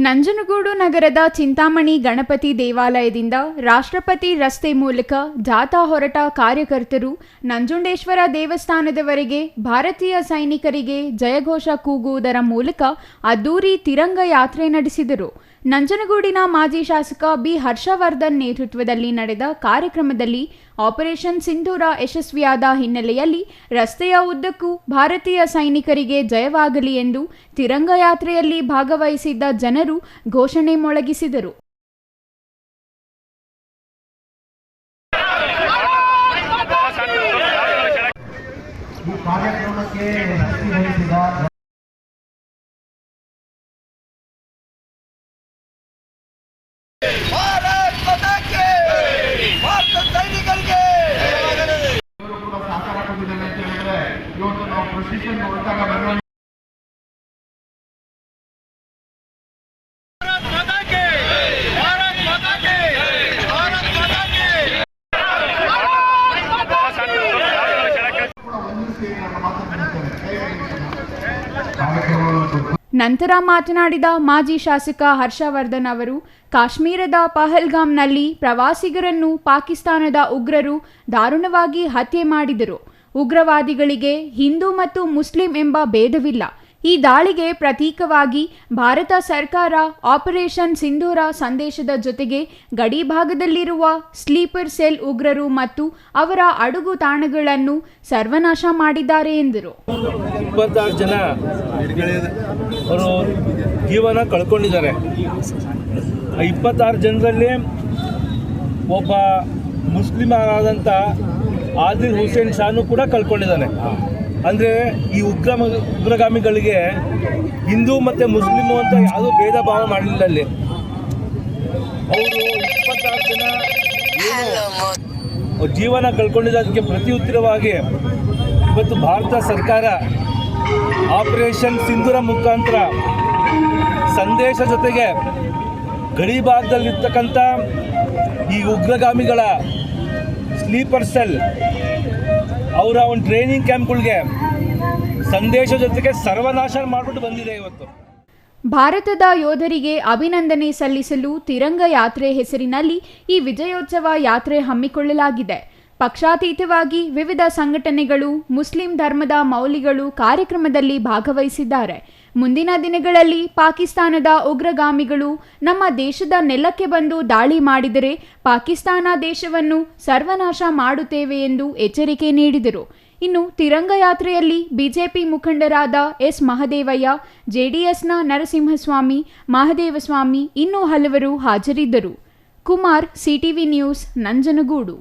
ನಂಜನಗೂಡು ನಗರದ ಚಿಂತಾಮಣಿ ಗಣಪತಿ ದೇವಾಲಯದಿಂದ ರಾಷ್ಟ್ರಪತಿ ರಸ್ತೆ ಮೂಲಕ ಜಾಥಾ ಹೊರಟ ಕಾರ್ಯಕರ್ತರು ನಂಜುಂಡೇಶ್ವರ ದೇವಸ್ಥಾನದವರೆಗೆ ಭಾರತೀಯ ಸೈನಿಕರಿಗೆ ಜಯಘೋಷ ಕೂಗುವುದರ ಮೂಲಕ ಅದ್ದೂರಿ ತಿರಂಗ ಯಾತ್ರೆ ನಡೆಸಿದರು. ನಂಜನಗೂಡಿನ ಮಾಜಿ ಶಾಸಕ ಬಿ ಹರ್ಷವರ್ಧನ್ ನೇತೃತ್ವದಲ್ಲಿ ನಡೆದ ಕಾರ್ಯಕ್ರಮದಲ್ಲಿ ಆಪರೇಷನ್ ಸಿಂಧೂರ ಯಶಸ್ವಿಯಾದ ಹಿನ್ನೆಲೆಯಲ್ಲಿ ರಸ್ತೆಯ ಉದ್ದಕ್ಕೂ ಭಾರತೀಯ ಸೈನಿಕರಿಗೆ ಜಯವಾಗಲಿ ಎಂದು ತಿರಂಗ ಯಾತ್ರೆಯಲ್ಲಿ ಭಾಗವಹಿಸಿದ್ದ ಜನರು ಘೋಷಣೆ ಮೊಳಗಿಸಿದರು. ನಂತರ ಮಾತನಾಡಿದ ಮಾಜಿ ಶಾಸಕ ಹರ್ಷವರ್ಧನ್ ಅವರು, ಕಾಶ್ಮೀರದ ಪಹಲ್ಗಾಮ್ನಲ್ಲಿ ಪ್ರವಾಸಿಗರನ್ನು ಪಾಕಿಸ್ತಾನದ ಉಗ್ರರು ದಾರುಣವಾಗಿ ಹತ್ಯೆ ಮಾಡಿದರು. ಉಗ್ರವಾದಿಗಳಿಗೆ ಹಿಂದೂ ಮತ್ತು ಮುಸ್ಲಿಂ ಎಂಬ ಭೇದವಿಲ್ಲ. ಈ ದಾಳಿಗೆ ಪ್ರತೀಕವಾಗಿ ಭಾರತ ಸರ್ಕಾರ ಆಪರೇಷನ್ ಸಿಂಧೂರ ಸಂದೇಶದ ಜೊತೆಗೆ ಗಡಿ ಭಾಗದಲ್ಲಿರುವ ಸ್ಲೀಪರ್ ಸೆಲ್ ಉಗ್ರರು ಮತ್ತು ಅವರ ಅಡುಗು ತಾಣಗಳನ್ನು ಸರ್ವನಾಶ ಮಾಡಿದ್ದಾರೆ ಎಂದರು. 26 ಜನ ಅವರು ಜೀವನ ಕಳ್ಕೊಂಡಿದ್ದಾರೆ. 26 ಜನರಲ್ಲಿ ಒಬ್ಬ ಮುಸ್ಲಿಮರಾದಂಥ ಆದಿಲ್ ಹುಸೇನ್ ಶಾನು ಕೂಡ ಕಳ್ಕೊಂಡಿದ್ದಾನೆ. ಅಂದರೆ ಈ ಉಗ್ರಗಾಮಿಗಳಿಗೆ ಹಿಂದೂ ಮತ್ತು ಮುಸ್ಲಿಮು ಅಂತ ಯಾವುದೂ ಭೇದ ಭಾವ ಮಾಡಲಿಲ್ಲ. ಅಲ್ಲಿ ಅವರು 26 ಜನ ಏನು ಜೀವನ ಕಳ್ಕೊಂಡಿದ್ದಕ್ಕೆ ಪ್ರತಿ ಉತ್ತರವಾಗಿ ಇವತ್ತು ಭಾರತ ಸರ್ಕಾರ ಆಪರೇಷನ್ ಸಿಂಧೂರ ಮುಖಾಂತರ ಸಂದೇಶ ಜೊತೆಗೆ ಗಡಿ ಭಾಗದಲ್ಲಿರ್ತಕ್ಕಂಥ ಈ ಉಗ್ರಗಾಮಿಗಳ ಸ್ಲೀಪರ್ ಸೆಲ್ ಅವರ ಒಂದು ಟ್ರೈನಿಂಗ್ ಕ್ಯಾಂಪ್ಗಳಿಗೆ ಸಂದೇಶ ಜೊತೆಗೆ ಸರ್ವನಾಶ ಮಾಡಿಬಿಟ್ಟು ಬಂದಿದೆ. ಇವತ್ತು ಭಾರತದ ಯೋಧರಿಗೆ ಅಭಿನಂದನೆ ಸಲ್ಲಿಸಲು ತಿರಂಗ ಯಾತ್ರೆ ಹೆಸರಿನಲ್ಲಿ ಈ ವಿಜಯೋತ್ಸವ ಯಾತ್ರೆ ಹಮ್ಮಿಕೊಳ್ಳಲಾಗಿದೆ. ಪಕ್ಷಾತೀತವಾಗಿ ವಿವಿಧ ಸಂಘಟನೆಗಳು, ಮುಸ್ಲಿಂ ಧರ್ಮದ ಮೌಲ್ಯಗಳು ಕಾರ್ಯಕ್ರಮದಲ್ಲಿ ಭಾಗವಹಿಸಿದ್ದಾರೆ. ಮುಂದಿನ ದಿನಗಳಲ್ಲಿ ಪಾಕಿಸ್ತಾನದ ಉಗ್ರಗಾಮಿಗಳು ನಮ್ಮ ದೇಶದ ನೆಲಕ್ಕೆ ಬಂದು ದಾಳಿ ಮಾಡಿದರೆ ಪಾಕಿಸ್ತಾನ ದೇಶವನ್ನು ಸರ್ವನಾಶ ಮಾಡುತ್ತೇವೆ ಎಂದು ಎಚ್ಚರಿಕೆ ನೀಡಿದರು. ಇನ್ನು ತಿರಂಗ ಯಾತ್ರೆಯಲ್ಲಿ ಬಿಜೆಪಿ ಮುಖಂಡರಾದ ಎಸ್ ಮಹದೇವಯ್ಯ, ಜೆಡಿಎಸ್ನ ನರಸಿಂಹಸ್ವಾಮಿ, ಮಹದೇವಸ್ವಾಮಿ ಇನ್ನೂ ಹಲವರು ಹಾಜರಿದ್ದರು. Kumar, CTV news, Nanjangud.